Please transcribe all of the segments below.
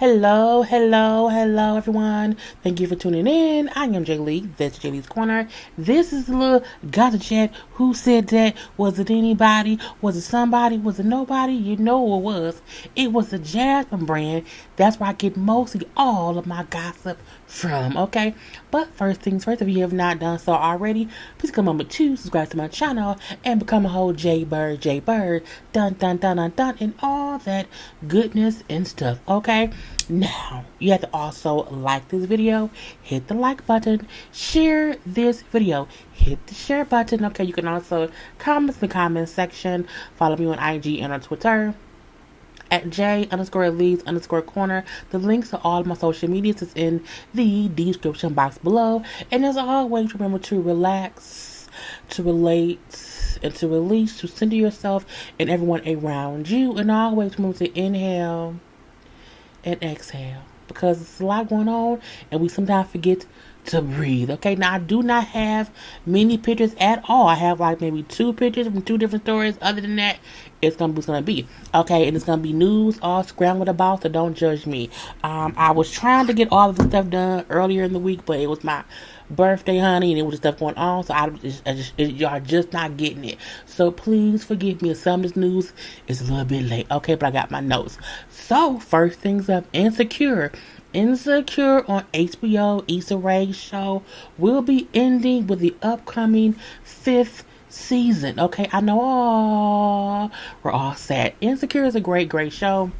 Hello, everyone. Thank you for tuning in. I am JayLee. That's JLeesCorner. This is the little gossip chat. Who said that? Was it anybody? Was it somebody? Was it nobody? You know who it was. It was the Jasmine brand. That's where I get mostly all of my gossip from, okay? But first things first, if you have not done so already, please come on to subscribe to my channel and become a whole JayBird, dun, and all that goodness and stuff, okay? Now, you have to also like this video, hit the like button, share this video, hit the share button, okay? You can also comment in the comment section, follow me on IG and on Twitter at J_Lees_Corner. The links to all of my social medias is in the description box below. And as always, remember to relax, to relate, and to release, to center yourself and everyone around you. And always remember to inhale and exhale, because there's a lot going on and we sometimes forget to breathe, okay? Now, I do not have many pictures at all. I have like maybe 2 pictures from 2 different stories. Other than that, it's gonna be okay, and it's gonna be news all scrambled about, so don't judge me. I was trying to get all of the stuff done earlier in the week, but it was my birthday, honey, and it was stuff going on, so y'all just not getting it. So please forgive me if some of this news is a little bit late, okay? But I got my notes. So first things up, Insecure on HBO, Issa Rae's show, will be ending with the upcoming 5th season. Okay, I know, we're all sad. Insecure is a great show,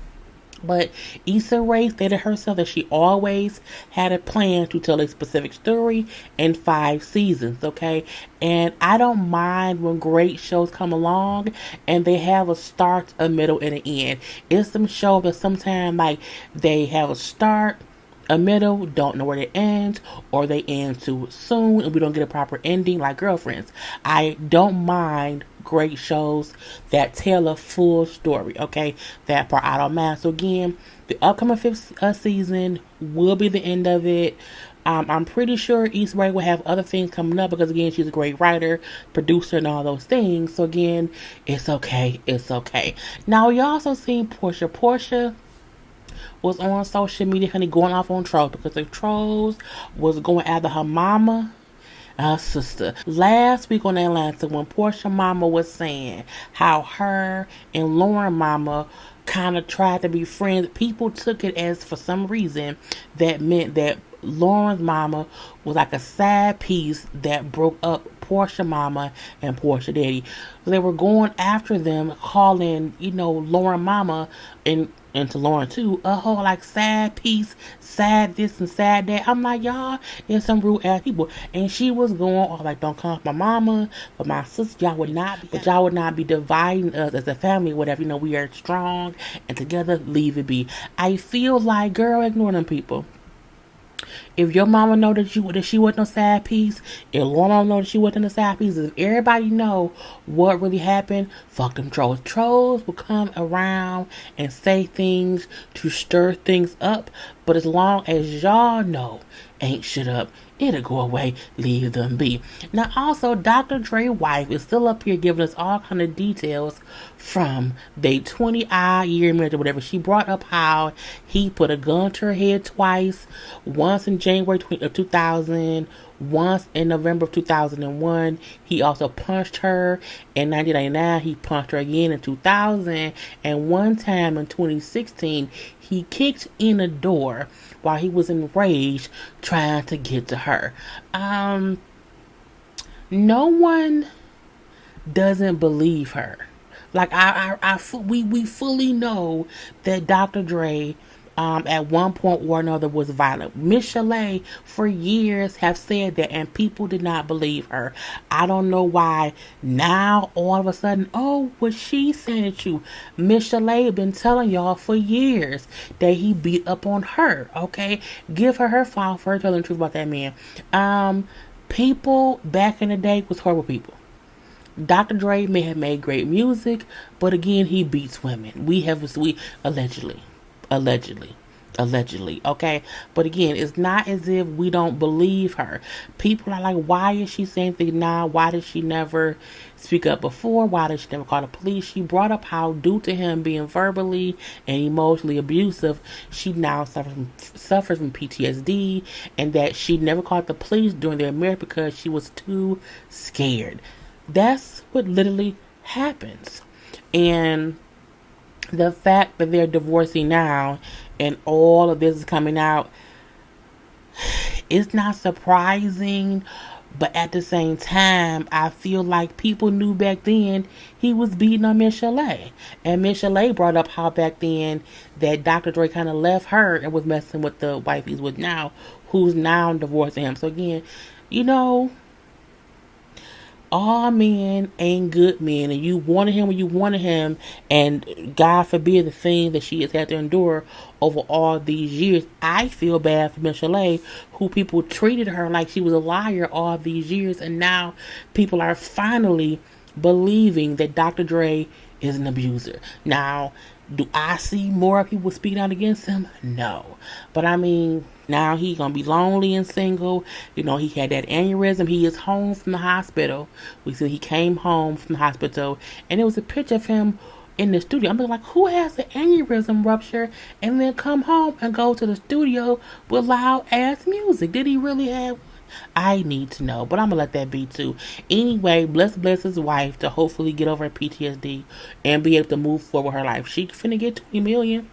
but Issa Rae stated herself that she always had a plan to tell a specific story in 5 seasons, okay? And I don't mind when great shows come along and they have a start, a middle, and an end. It's some shows that sometimes, like, they have a start, a middle, don't know where they end, or they end too soon and we don't get a proper ending, like Girlfriends. I don't mind great shows that tell a full story, okay? That part I don't mind. So again, the upcoming 5th season will be the end of it. I'm pretty sure Issa Rae will have other things coming up, because again, she's a great writer, producer, and all those things. So again, it's okay. Now, we also seen Portia was on social media, honey, going off on trolls, because the trolls was going after her mama and her sister. Last week on Atlanta, when Portia mama was saying how her and Lauren mama kind of tried to be friends, people took it as, for some reason, that meant that Lauren's mama was like a side piece that broke up Portia mama and Portia daddy. So they were going after them, calling, Lauren mama and to Lauren too, a whole like side piece, side this and side that. I'm like, y'all is some rude ass people. And she was going all like, don't come for my mama, but my sister, y'all would not be dividing us as a family, whatever. We are strong and together, leave it be. I feel like, girl, ignore them people. If your mama know that she wasn't a side piece, if Lauren mama know that she wasn't a side piece, if everybody know what really happened, fuck them trolls. Trolls will come around and say things to stir things up, but as long as y'all know ain't shit up, it'll go away, leave them be. Now also, Dr. Dre's wife is still up here giving us all kind of details from the 20-year marriage or whatever. She brought up how he put a gun to her head twice, once in January of 2000, once in November of 2001. He also punched her in 1999. He punched her again in 2000, and one time in 2016 he kicked in a door while he was enraged trying to get to her. No one doesn't believe her. Like, we fully know that Dr. Dre at one point or another was violent. Miss Chalet for years have said that, and people did not believe her. I don't know why now all of a sudden, was she saying it true? Miss Chalet been telling y'all for years that he beat up on her, okay? Give her file for her telling the truth about that man. People back in the day was horrible people. Dr. Dre may have made great music, but again, he beats women. We allegedly. allegedly, okay? But again, it's not as if we don't believe her. People are like, why is she saying things now? Why did she never speak up before? Why did she never call the police? She brought up how, due to him being verbally and emotionally abusive, she now suffers from PTSD, and that she never called the police during their marriage because she was too scared. That's what literally happens. And the fact that they're divorcing now and all of this is coming out, it's not surprising, but at the same time, I feel like people knew back then he was beating on Miss Chalet. And Miss Chalet brought up how back then that Dr. Dre kind of left her and was messing with the wife he's with now, who's now divorcing him. So again, you know, all men ain't good men, and you wanted him when you wanted him, and God forbid the thing that she has had to endure over all these years. I feel bad for Miss Chalet, who people treated her like she was a liar all these years, and now people are finally believing that Dr. Dre is an abuser. Now, do I see more people speaking out against him? No. But I mean, now he's going to be lonely and single. You know, he had that aneurysm. He is home from the hospital. We see he came home from the hospital, and it was a picture of him in the studio. I'm like, who has an aneurysm rupture and then come home and go to the studio with loud ass music? Did he really have? I need to know, but I'm gonna let that be too. Anyway, bless his wife to hopefully get over her PTSD and be able to move forward with her life. She finna get 20 million.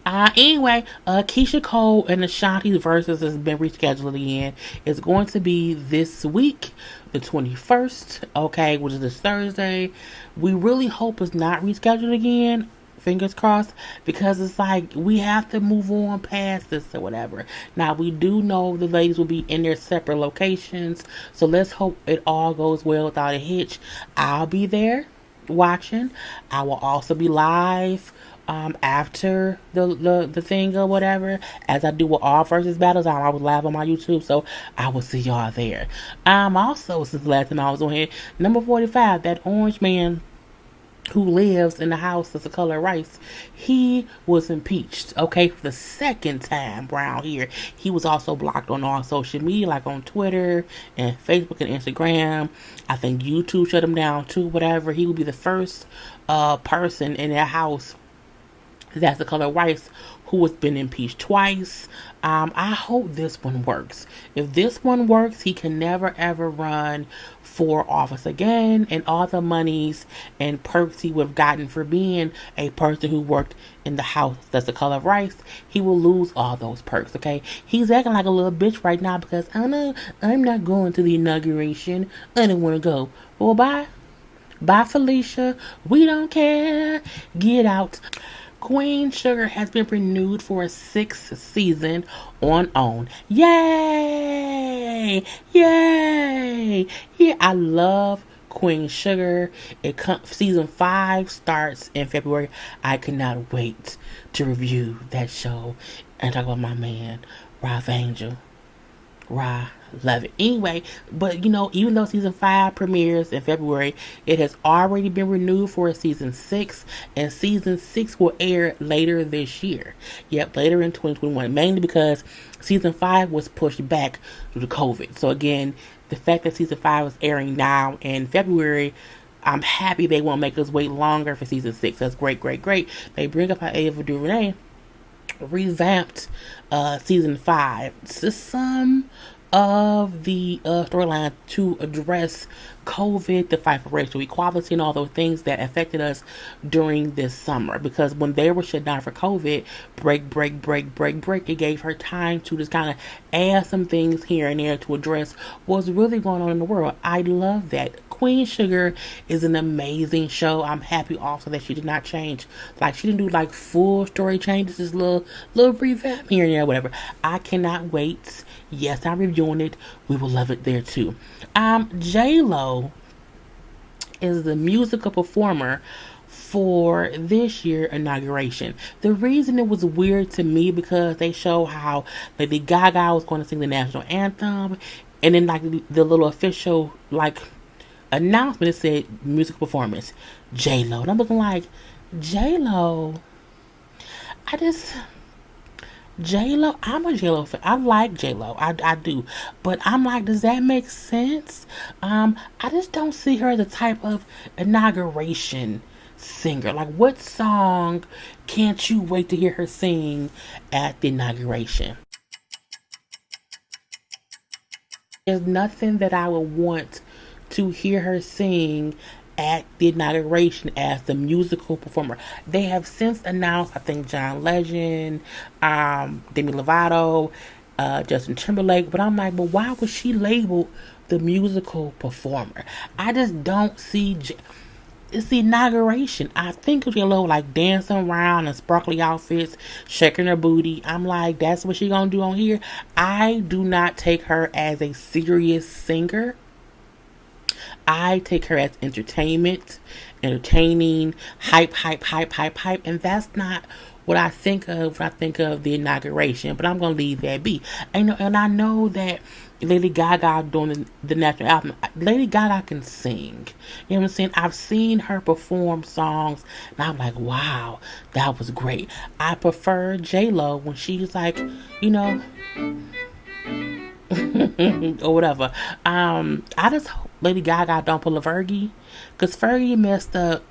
Anyway, Keisha Cole and Ashanti's Versus has been rescheduled again. It's going to be this week, the 21st, okay, which is this Thursday. We really hope it's not rescheduled again. Fingers crossed, because it's like we have to move on past this or whatever. Now, we do know the ladies will be in their separate locations, so let's hope it all goes well without a hitch. I'll be there watching. I will also be live after the thing or whatever, as I do with all versus battles. I'm always live on my YouTube, so I will see y'all there. Also, since the last time I was on here, number 45, that orange man who lives in the house that's the color of rice, he was impeached, okay, for the second time around here. He was also blocked on all social media, like on Twitter and Facebook and Instagram. I think YouTube shut him down too, whatever. He will be the first person in that house that's the color of rice who has been impeached twice. I hope this one works. If this one works, he can never ever run for office again, and all the monies and perks he would have gotten for being a person who worked in the house that's the color of rice, he will lose all those perks, okay? He's acting like a little bitch right now because, I know, I'm not going to the inauguration. I don't want to go. Well, bye. Bye, Felicia. We don't care. Get out. Queen Sugar has been renewed for a 6th season on OWN. Yay! Yay! Yeah, I love Queen Sugar. Season 5 starts in February. I cannot wait to review that show and talk about my man, Rob Angel. Love it. Anyway, but you know, even though season 5 premieres in February, it has already been renewed for a season 6, and season 6 will air later this year. Yep, later in 2021, mainly because season 5 was pushed back due to COVID. So again, the fact that season 5 is airing now in February, I'm happy they won't make us wait longer for season 6. That's great. They bring up how Ava DuVernay revamped season 5 to some of the storyline to address COVID, the fight for racial equality, and all those things that affected us during this summer. Because when they were shut down for COVID, break, it gave her time to just kind of add some things here and there to address what's really going on in the world. I love that. Queen Sugar is an amazing show. I'm happy also that she did not change. Like, she didn't do like full story changes, just little revamp here and there, whatever. I cannot wait. Yes, I'm reviewing it. We will love it there too. J-Lo is the musical performer for this year inauguration. The reason it was weird to me, because they show how Lady Gaga was going to sing the national anthem, and then like the little official like announcement, it said musical performance J-Lo, and I'm looking like, J-Lo, J-Lo, I'm a J-Lo fan. I like J-Lo. I do. But I'm like, does that make sense? I just don't see her the type of inauguration singer. Like, what song can't you wait to hear her sing at the inauguration? There's nothing that I would want to hear her sing at the inauguration as the musical performer. They have since announced, I think, John Legend, Demi Lovato, Justin Timberlake, but I'm like, but why was she labeled the musical performer? I just don't see. It's the inauguration. I think of J-Lo like dancing around in sparkly outfits, shaking her booty. I'm like, that's what she gonna do on here. I do not take her as a serious singer. I take her as entertainment, entertaining, hype, hype, hype, hype, hype, and that's not what I think of when I think of the inauguration. But I'm gonna leave that be. And I know that Lady Gaga doing the national album. Lady Gaga can sing. You know what I'm saying? I've seen her perform songs, and I'm like, wow, that was great. I prefer J-Lo when she's like, you know, or whatever. I just hope Lady Gaga don't pull a Fergie, because Fergie messed up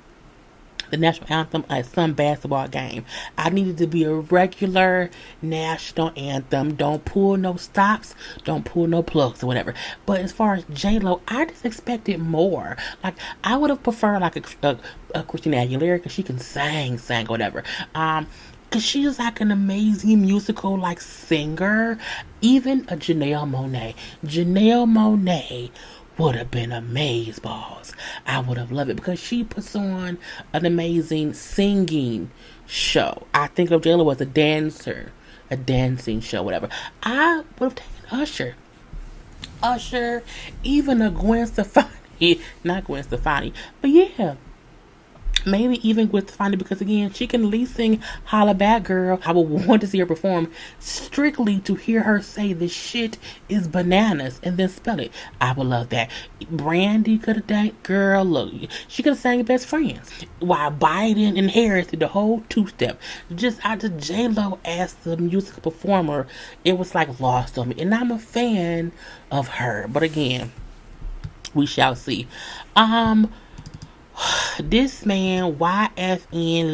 the national anthem at some basketball game. I needed to be a regular national anthem. Don't pull no stops. Don't pull no plugs or whatever. But as far as J-Lo, I just expected more. Like, I would have preferred like a Christina Aguilera, because she can sing, whatever. Cause she's like an amazing musical like singer. Even a Janelle Monáe. Janelle Monáe would have been amazed balls. I would have loved it because she puts on an amazing singing show. I think of J-Lo as a dancer, a dancing show, whatever. I would have taken Usher, even a Gwen Stefani. Not Gwen Stefani, but yeah. Maybe even Gwen Stefani, because again, she can at least sing Holla Back Girl. I would want to see her perform strictly to hear her say the shit is bananas and then spell it. I would love that. Brandy could have done, girl, look, she could have sang Best Friends. While Biden and Harris did the whole two-step. Just J-Lo as the musical performer, it was like lost on me. And I'm a fan of her. But again, we shall see. This man, YFN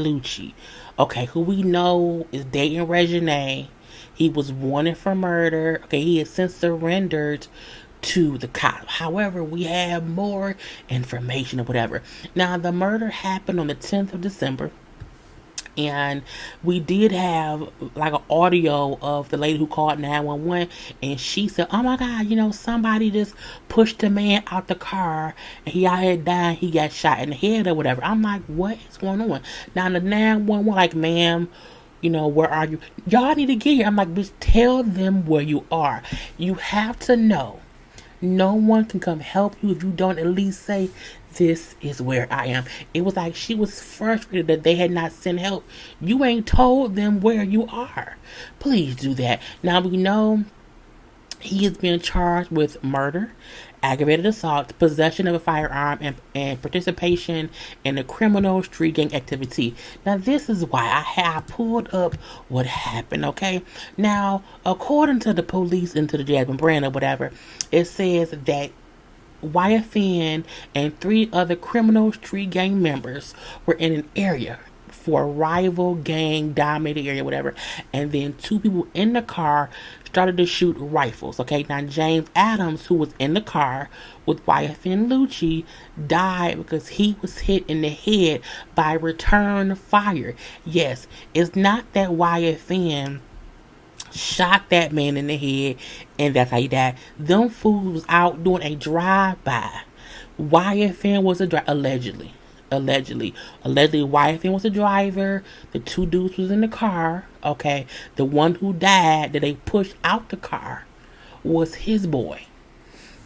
Lucci, okay, who we know is dating Reginae. He was wanted for murder. Okay, he has since surrendered to the cops. However, we have more information or whatever. Now, the murder happened on the 10th of December. And we did have like an audio of the lady who called 911, and she said, oh my God, somebody just pushed the man out the car and he out here dying, he got shot in the head or whatever. I'm like, what is going on? Now the 911 like, ma'am, where are you? Y'all need to get here. I'm like, bitch, tell them where you are. You have to know. No one can come help you if you don't at least say, this is where I am. It was like she was frustrated that they had not sent help. You ain't told them where you are. Please do that. Now we know he is being charged with murder, aggravated assault, possession of a firearm, and participation in a criminal street gang activity. Now this is why I pulled up what happened, okay? Now, according to the police and to the Jasmine brand or whatever, it says that YFN and 3 other criminal street gang members were in an area for a rival gang dominated area, whatever, and then 2 people in the car started to shoot rifles. Okay, now James Adams, who was in the car with YFN Lucci, died because he was hit in the head by return fire. Yes, it's not that YFN shot that man in the head and that's how he died. Them fools was out doing a drive-by. YFN was allegedly YFN was the driver. The 2 dudes was in the car. Okay, the one who died that they pushed out the car was his boy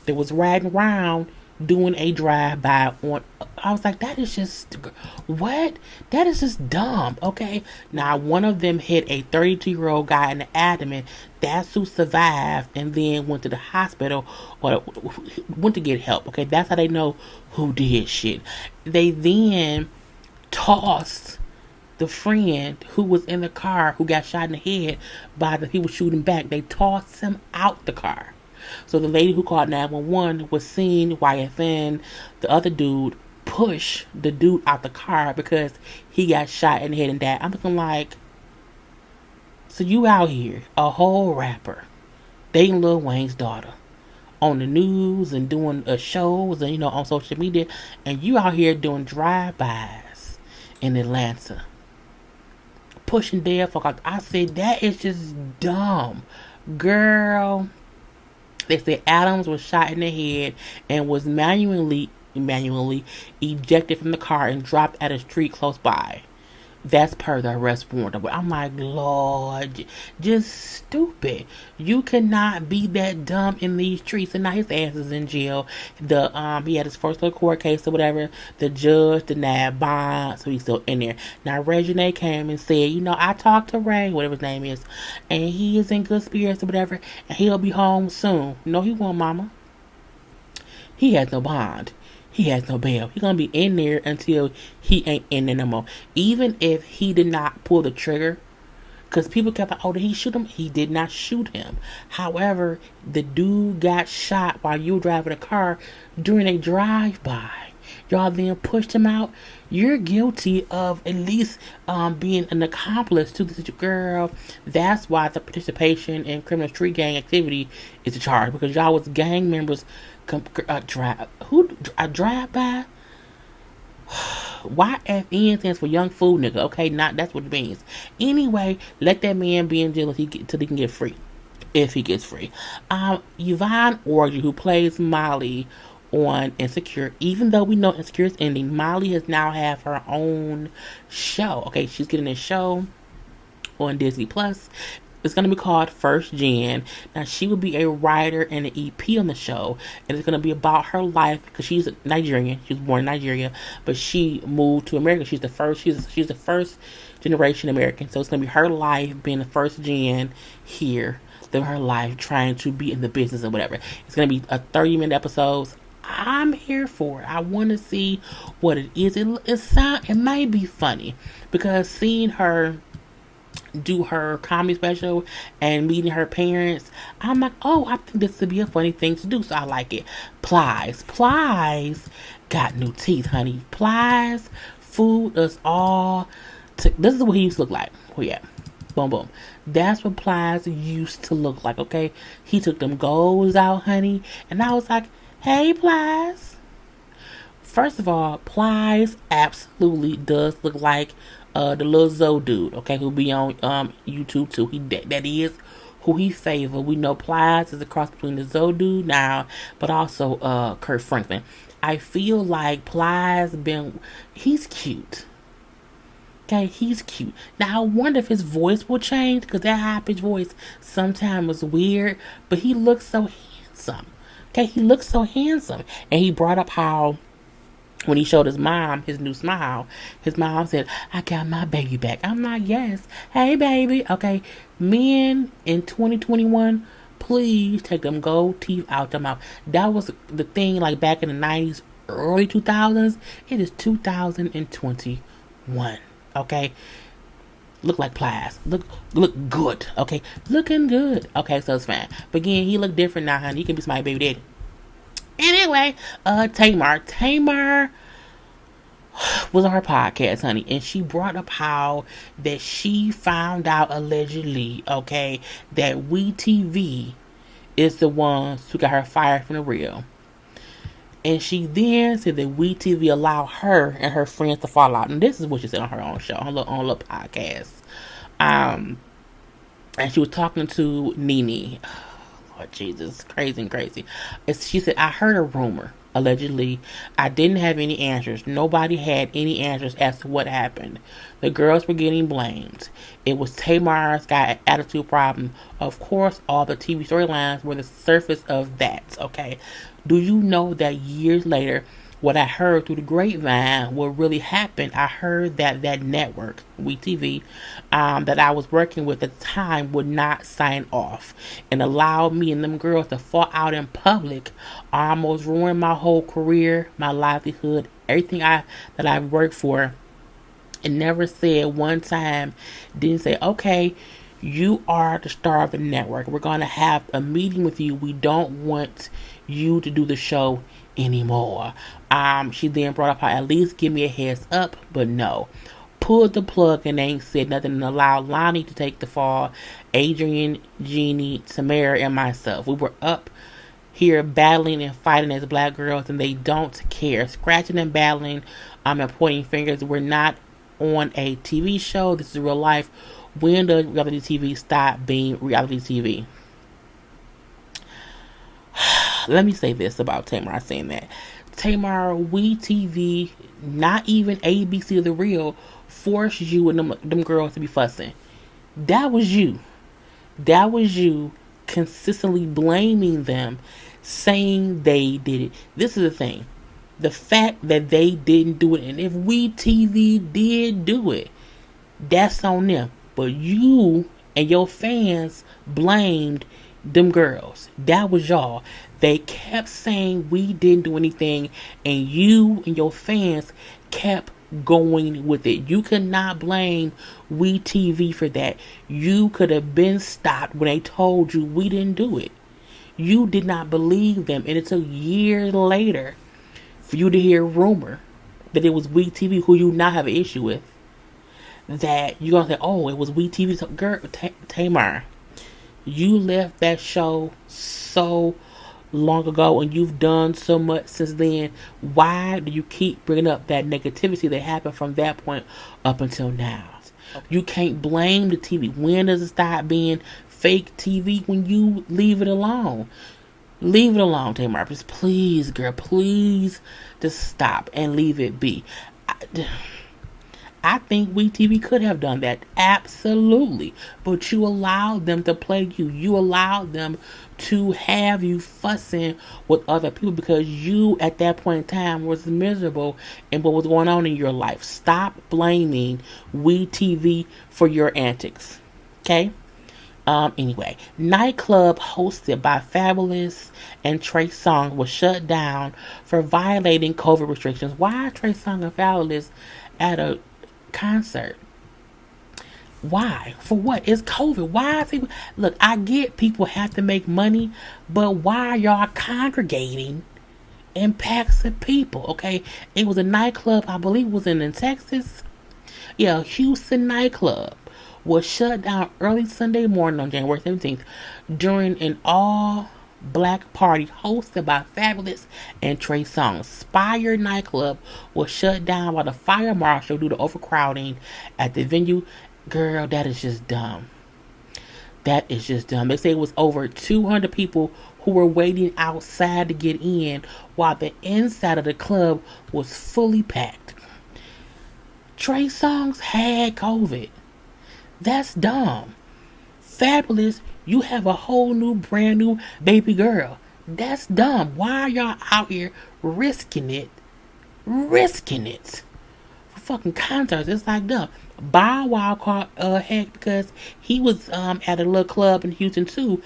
that was riding around doing a drive-by on. I was like, that is just what? That is just dumb. Okay, now one of them hit a 32-year-old guy in the abdomen. That's who survived and then went to the hospital or went to get help. Okay, that's how they know who did shit. They then tossed the friend who was in the car who got shot in the head by the people shooting back, they tossed him out the car. So the lady who called 911 was seeing YFN, the other dude, push the dude out the car because he got shot in the head and died. I'm looking like, so you out here, a whole rapper, dating Lil Wayne's daughter, on the news and doing shows and, on social media, and you out here doing drive-bys in Atlanta, pushing dead folk out. I said, that is just dumb. Girl, they said Adams was shot in the head and was manually ejected from the car and dropped at a street close by. That's per the arrest warrant. But I'm like, Lord, just stupid. You cannot be that dumb in these streets. And now his ass is in jail. He had his first little court case or whatever. The judge denied bond, so he's still in there. Now Reginae came and said, I talked to Ray, whatever his name is, and he is in good spirits or whatever, and he'll be home soon. No, he won't, mama. He has no bond. He has no bail. He's going to be in there until he ain't in there no more. Even if he did not pull the trigger. Because people kept like, did he shoot him? He did not shoot him. However, the dude got shot while you were driving a car during a drive-by. Y'all then pushed him out. You're guilty of at least being an accomplice to this girl. That's why the participation in criminal street gang activity is a charge. Because y'all was gang members drive by. YFN stands for young fool nigga. Okay, that's what it means. Anyway, let that man be in jail till he can get free, if he gets free. Yvonne Orji, who plays Molly on Insecure, even though we know Insecure is ending, Molly has now have her own show. Okay, she's getting a show on Disney Plus. It's going to be called First Gen. Now, she will be a writer and an EP on the show. And it's going to be about her life. Because she's Nigerian. She was born in Nigeria. But she moved to America. She's the first generation American. So it's going to be her life being the first gen here. Living her life trying to be in the business or whatever. It's going to be a 30-minute episodes. I'm here for it. I want to see what it is. It might be funny. Because seeing her do her comedy special and meeting her parents, I'm like, I think this would be a funny thing to do, so I like it. Plies got new teeth, honey. Plies fooled us all. This is what he used to look like. Boom, boom. That's what Plies used to look like, okay? He took them goals out, honey, and I was like, hey, Plies. First of all, Plies absolutely does look like the little Zoe dude, okay, who be on YouTube too. That is who he favor. We know Plies is a cross between the Zoe dude now, but also Kurt Franklin. I feel like Plies he's cute. Okay, he's cute. Now I wonder if his voice will change, because that high-pitched voice sometimes is weird, but he looks so handsome. Okay, he looks so handsome. And he brought up how when he showed his mom his new smile, his mom said, I got my baby back. I'm like, yes. Hey, baby. Okay, men in 2021, please take them gold teeth out their mouth. That was the thing like back in the 90s, early 2000s. It is 2021. Okay? Look like Plies. Look good. Okay? Looking good. Okay, so it's fine. But again, he look different now, honey. He can be somebody's baby daddy. Anyway, Tamar was on her podcast, honey, and she brought up how that she found out allegedly, okay, that WeTV is the ones who got her fired from the real. And she then said that WeTV allowed her and her friends to fall out. And this is what she said on her own show, on her little podcast. And she was talking to Nene. Lord Jesus, crazy. She said, I heard a rumor, allegedly. I didn't have any answers. Nobody had any answers as to what happened. The girls were getting blamed. It was Tamar's got an attitude problem. Of course, all the TV storylines were the surface of that, okay? Do you know that years later, what I heard through the grapevine, what really happened, I heard that network, WeTV, that I was working with at the time would not sign off and allow me and them girls to fall out in public, almost ruin my whole career, my livelihood, everything that I worked for. and never said one time, didn't say, okay, you are the star of the network. We're going to have a meeting with you. We don't want you to do the show anymore. She then brought up how at least give me a heads up, but no. Pulled the plug and ain't said nothing and allowed Lonnie to take the fall. Adrian, Jeannie, Tamar, and myself. We were up here battling and fighting as black girls, and they don't care. Scratching and battling, and pointing fingers. We're not on a TV show. This is real life. When does reality TV stop being reality TV? Let me say this about Tamar saying that. Tamar, we TV, not even ABC or The Real, forced you and them girls to be fussing. That was you. That was you consistently blaming them, saying they did it. This is the thing. The fact that they didn't do it, and if we TV did do it, that's on them. But you and your fans blamed them girls. That was y'all. They kept saying we didn't do anything, and you and your fans kept going with it. You could not blame We TV for that. You could have been stopped when they told you we didn't do it. You did not believe them, and it took years later for you to hear rumor that it was We TV, who you now have an issue with, that you're gonna say, oh, it was We TV. So, girl, Tamar, you left that show so long ago, and you've done so much since then. Why do you keep bringing up that negativity that happened from that point up until now? You can't blame the TV. When does it stop being fake TV? When you leave it alone. Leave it alone, Tamar. Just please, girl, please just stop and leave it be. I think We TV could have done that. Absolutely. But you allowed them to play you. You allowed them to have you fussing with other people because you, at that point in time, was miserable in what was going on in your life. Stop blaming We TV for your antics. Okay? Anyway, nightclub hosted by Fabulous and Trey Songz was shut down for violating COVID restrictions. Why are Trey Songz and Fabulous at a concert? Why? For what? It's COVID. Why is people... Look, I get people have to make money, but why are y'all congregating in packs of people? Okay, it was a nightclub, I believe it was in Texas. Yeah, Houston nightclub was shut down early Sunday morning on January 17th during an all-black party hosted by Fabulous and Trey Songz. Spire nightclub was shut down by the fire marshal due to overcrowding at the venue. Girl, that is just dumb. That is just dumb. They say it was over 200 people who were waiting outside to get in while the inside of the club was fully packed. Trey Songz had COVID. That's dumb. Fabulous, you have a whole new, brand new baby girl. That's dumb. Why are y'all out here risking it? Risking it for fucking concerts. It's like dumb. Bow Wow caught heck because he was at a little club in Houston too.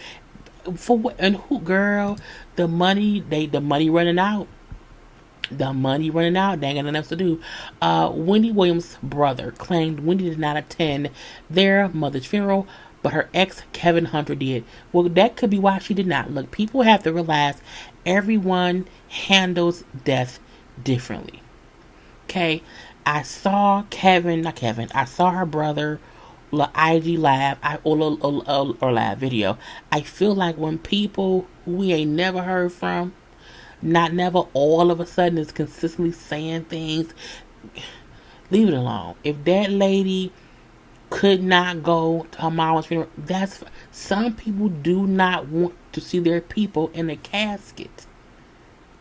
For what? And who, girl? The money running out. The money running out. They ain't got nothing else to do. Wendy Williams' brother claimed Wendy did not attend their mother's funeral, but her ex, Kevin Hunter, did. Well, that could be why she did not. Look, people have to realize everyone handles death differently. Okay? I saw I saw her brother, IG live, or live video. I feel like when people we ain't never heard from, not never all of a sudden is consistently saying things, leave it alone. If that lady could not go to her mom's funeral, that's... Some people do not want to see their people in a casket.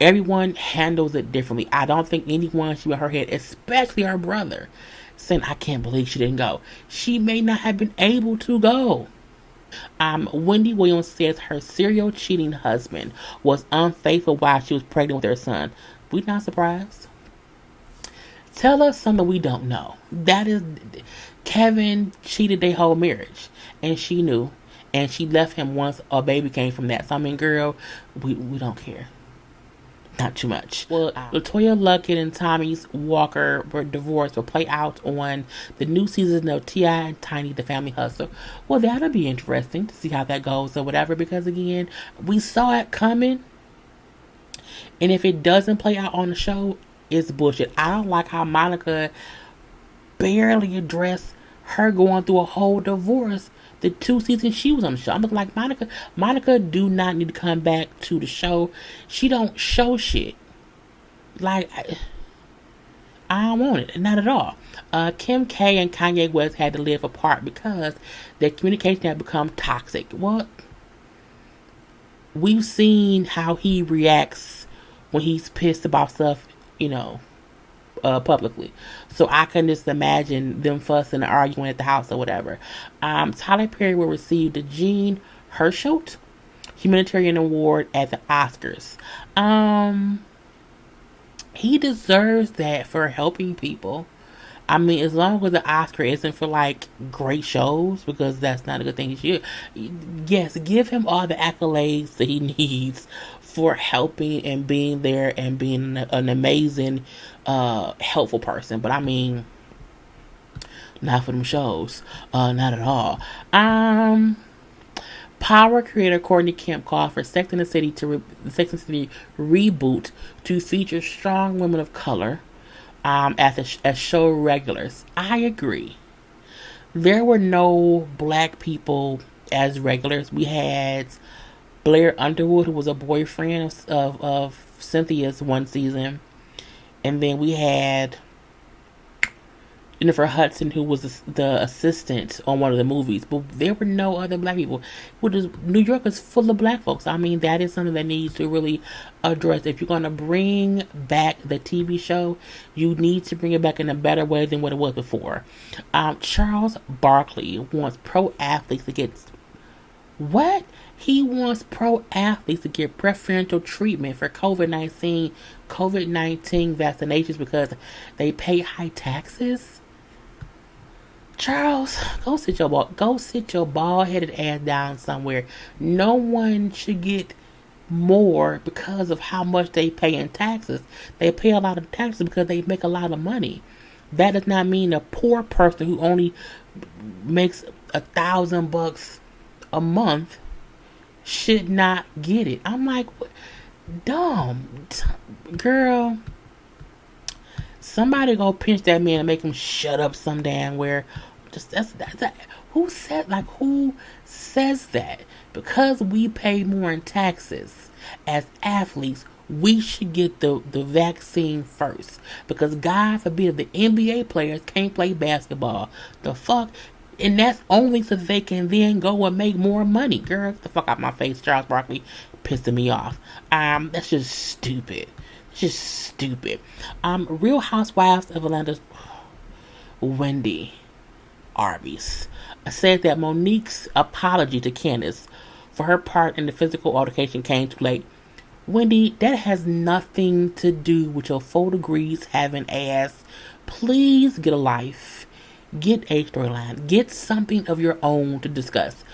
Everyone handles it differently. I don't think anyone should have her head, especially her brother, saying, I can't believe she didn't go. She may not have been able to go. Wendy Williams says her serial cheating husband was unfaithful while she was pregnant with their son. We're not surprised. Tell us something we don't know. That is, Kevin cheated their whole marriage, and she knew, and she left him once a baby came from that. So I mean, girl, we don't care. not too much. Well, LaToya Luckett and Tommy Walker divorce will play out on the new season of T.I. and Tiny the Family Hustle. Well, that'll be interesting to see how that goes or whatever, because again, we saw it coming. And if it doesn't play out on the show, it's bullshit. I don't like how Monica barely addressed her going through a whole divorce the 2 seasons she was on the show. I'm like, Monica do not need to come back to the show. She don't show shit. Like, I don't want it. Not at all. Kim K and Kanye West had to live apart because their communication had become toxic. Well, we've seen how he reacts when he's pissed about stuff, publicly. So I can just imagine them fussing and arguing at the house or whatever. Tyler Perry will receive the Jean Hersholt Humanitarian Award at the Oscars. He deserves that for helping people. I mean, as long as the Oscar isn't for like great shows, because that's not a good thing. Yes, give him all the accolades that he needs for helping and being there and being an amazing, helpful person. But I mean, not for them shows. Not at all. Power creator Courtney Kemp called for Sex and the City reboot to feature strong women of color as show regulars. I agree. There were no black people as regulars. We had Blair Underwood, who was a boyfriend of Cynthia's one season, and then we had Jennifer Hudson, who was the assistant on one of the movies. But there were no other black people. New York is full of black folks. I mean, that is something that needs to really address. If you're going to bring back the TV show, you need to bring it back in a better way than what it was before. Charles Barkley wants pro athletes to get... What? He wants pro athletes to get preferential treatment for COVID-19 vaccinations because they pay high taxes. Charles, go sit your bald-headed ass down somewhere. No one should get more because of how much they pay in taxes. They pay a lot of taxes because they make a lot of money. That does not mean a poor person who only makes $1,000 a month should not get it. I'm like, dumb girl. Somebody go pinch that man and make him shut up some damn where. That's who says that? Because we pay more in taxes as athletes, we should get the vaccine first. Because God forbid the NBA players can't play basketball. The fuck? And that's only so they can then go and make more money. Girl, get the fuck out my face. Charles Barkley pissing me off. That's just stupid. Real Housewives of Atlanta's Wendy Arby's said that Monique's apology to Candace for her part in the physical altercation came too late. Wendy, that has nothing to do with your 4 degrees having ass. Please get a life. Get a storyline. Get something of your own to discuss.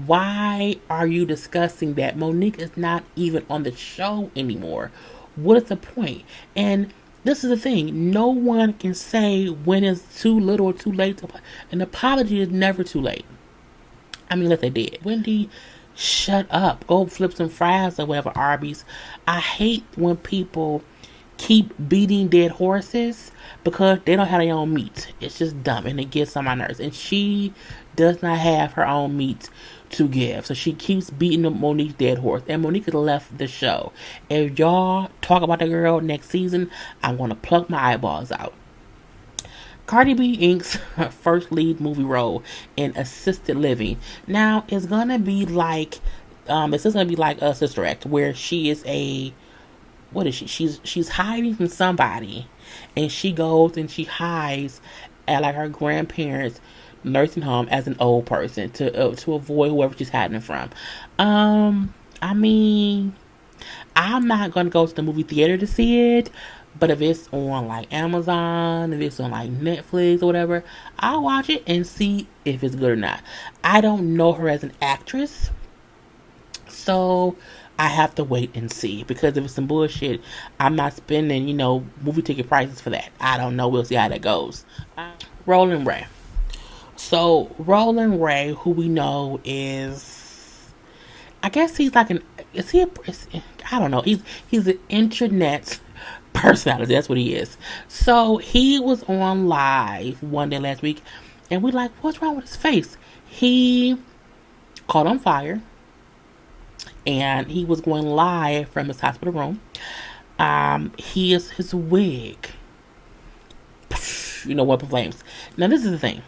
Why are you discussing that? Monique is not even on the show anymore. What is the point? And this is the thing. No one can say when it's too little or too late. An apology is never too late. I mean, unless they did. Wendy, shut up. Go flip some fries or whatever, Arby's. I hate when people keep beating dead horses because they don't have their own meat. It's just dumb and it gets on my nerves. And she does not have her own meat to give. So she keeps beating the Monique's dead horse. And Monique has left the show. If y'all talk about the girl next season, I'm going to pluck my eyeballs out. Cardi B inks her first lead movie role in assisted living. Now, it's going to be like, it's just going to be like a Sister Act, where she is what is she? She's hiding from somebody. And she goes and she hides at like her grandparents' nursing home as an old person to avoid whoever she's hiding from. I mean, I'm not gonna go to the movie theater to see it, but if it's on like Amazon, if it's on like Netflix or whatever, I'll watch it and see if it's good or not. I don't know her as an actress, so I have to wait and see, because if it's some bullshit, I'm not spending, movie ticket prices for that. I don't know. We'll see how that goes. Roland Ray. So Roland Ray, who we know is, I guess he's like I don't know. He's an internet personality. That's what he is. So he was on live one day last week, and we like, what's wrong with his face? He caught on fire, and he was going live from his hospital room. His wig, went up flames. Now this is the thing.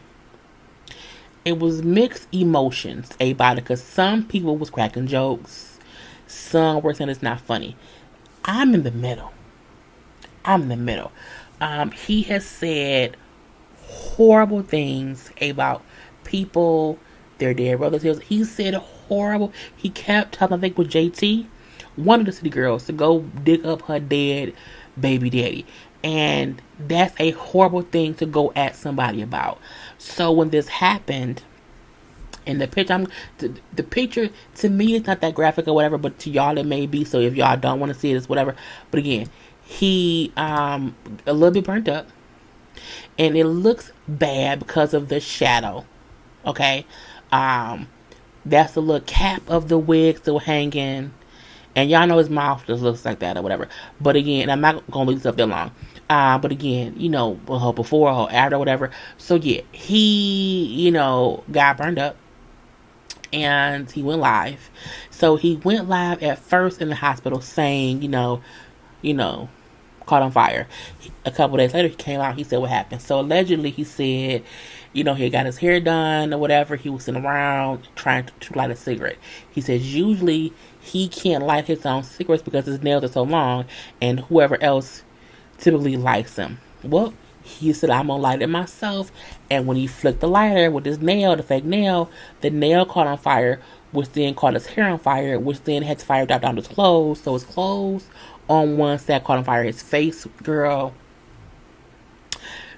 It was mixed emotions about it, because some people was cracking jokes, some were saying it's not funny. I'm in the middle. He has said horrible things about people, their dead relatives. He said horrible. He kept telling, I think with JT, one of the city girls, to go dig up her dead baby daddy. And that's a horrible thing to go at somebody about. So when this happened, in the picture, the picture to me is not that graphic or whatever, but to y'all it may be. So if y'all don't want to see it, it's whatever. But again, he a little bit burnt up, and it looks bad because of the shadow. Okay, that's the little cap of the wig still hanging, and y'all know his mouth just looks like that or whatever. But again, I'm not gonna leave this up that long. But again, before or after or whatever. So yeah, he got burned up, and he went live. So he went live at first in the hospital saying, caught on fire. A couple days later, he came out. He said what happened. So allegedly, he said, he got his hair done or whatever. He was sitting around trying to light a cigarette. He says usually he can't light his own cigarettes because his nails are so long, and whoever else typically likes them. Well, he said, I'm gonna light it myself. And when he flicked the lighter with his nail, the fake nail, the nail caught on fire, which then caught his hair on fire, which then had fire drop down his clothes. So his clothes on one side caught on fire, his face, girl.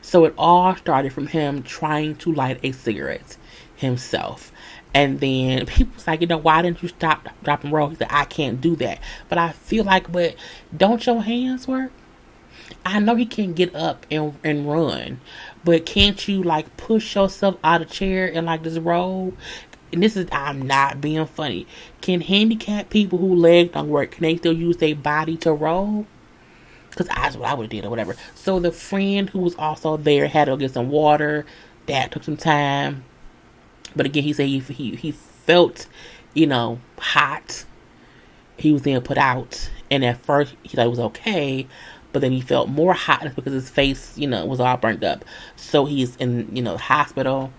So it all started from him trying to light a cigarette himself. And then people was like, why didn't you stop, drop, and roll? He said, I can't do that. But I feel like, but don't your hands work? I know he can get up and run, but can't you push yourself out of the chair and just roll? And I'm not being funny. Can handicapped people who legs don't work, can they still use their body to roll? Because that's what I would have did or whatever. So the friend who was also there had to go get some water. That took some time. But again, he said he felt, hot. He was then put out. And at first, he thought it was okay. But then he felt more hotness because his face, was all burnt up. So he's in, the hospital.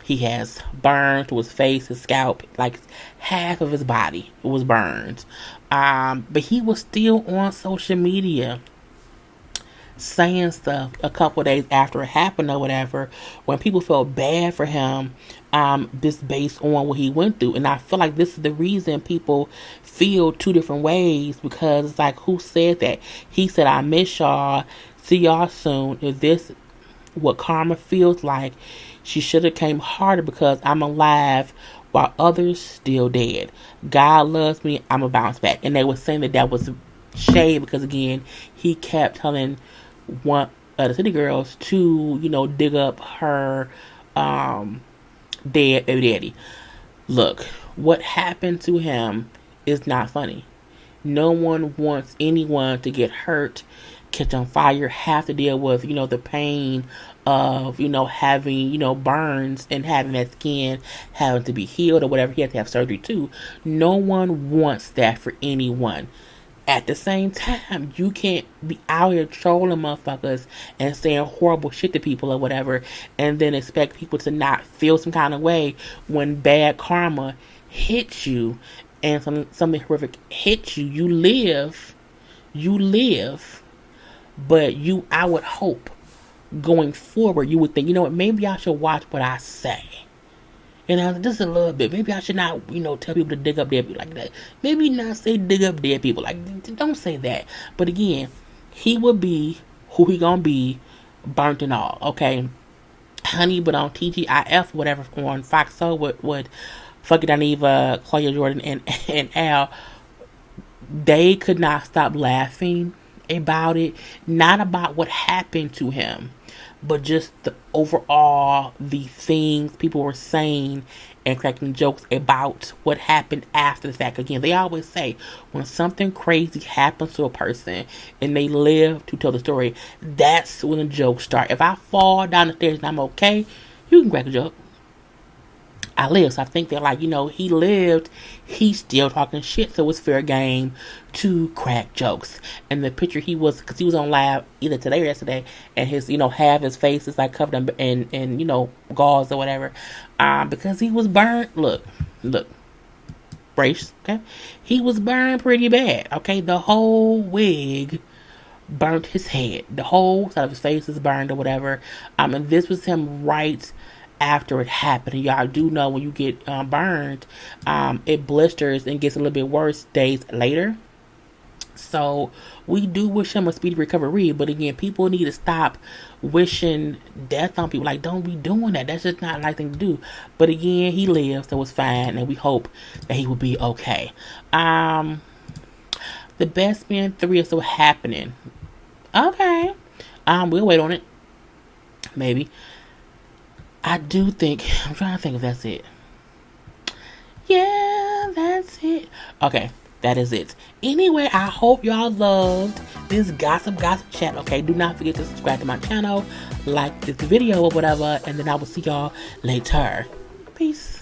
He has burns to his face, his scalp, half of his body was burned. But he was still on social media saying stuff a couple days after it happened or whatever, when people felt bad for him, just based on what he went through. And I feel like this is the reason people feel two different ways, because it's who said that? He said, I miss y'all, see y'all soon. Is this what karma feels like? She should have came harder because I'm alive while others still dead. God loves me, I'm a bounce back. And they were saying that was shade, because again, he kept telling one of the city girls to, dig up her dead baby daddy. Look, what happened to him is not funny. No one wants anyone to get hurt, catch on fire, have to deal with, the pain of, having, burns and having that skin having to be healed or whatever. He had to have surgery too. No one wants that for anyone. At the same time, you can't be out here trolling motherfuckers and saying horrible shit to people or whatever, and then expect people to not feel some kind of way when bad karma hits you and something horrific hits you. You live, but I would hope going forward, you would think, maybe I should watch what I say. Just a little bit. Maybe I should not, tell people to dig up dead people like that. Maybe not say dig up dead people. Don't say that. But again, he would be who he gonna be, burnt and all. Okay, honey, but on TGIF, whatever, on Fox Soul would fuck it, Eva, Claudia Jordan, and Al. they could not stop laughing about it. Not about what happened to him, but just the overall, the things people were saying and cracking jokes about what happened after the fact. Again, they always say when something crazy happens to a person and they live to tell the story, that's when the jokes start. If I fall down the stairs and I'm okay, you can crack a joke. I live, so I think they're like, he lived, he's still talking shit, so it's fair game to crack jokes. And the picture because he was on live either today or yesterday, and his, half his face is like covered in gauze or whatever, because he was burned. Look, brace, okay? He was burned pretty bad, okay? The whole wig burnt his head. The whole side of his face is burned or whatever. And this was him right after it happened. And y'all do know when you get burned, it blisters and gets a little bit worse days later. So we do wish him a speedy recovery, but again, people need to stop wishing death on people. Like, don't be doing that. That's just not a nice thing to do. But again, he lives, so it's fine, and we hope that he will be okay. The Best Man 3 is still happening. Okay. We'll wait on it. Maybe. I'm trying to think if that's it. Yeah, that's it. Okay, that is it. Anyway, I hope y'all loved this gossip chat. Okay, do not forget to subscribe to my channel, like this video or whatever, and then I will see y'all later. Peace.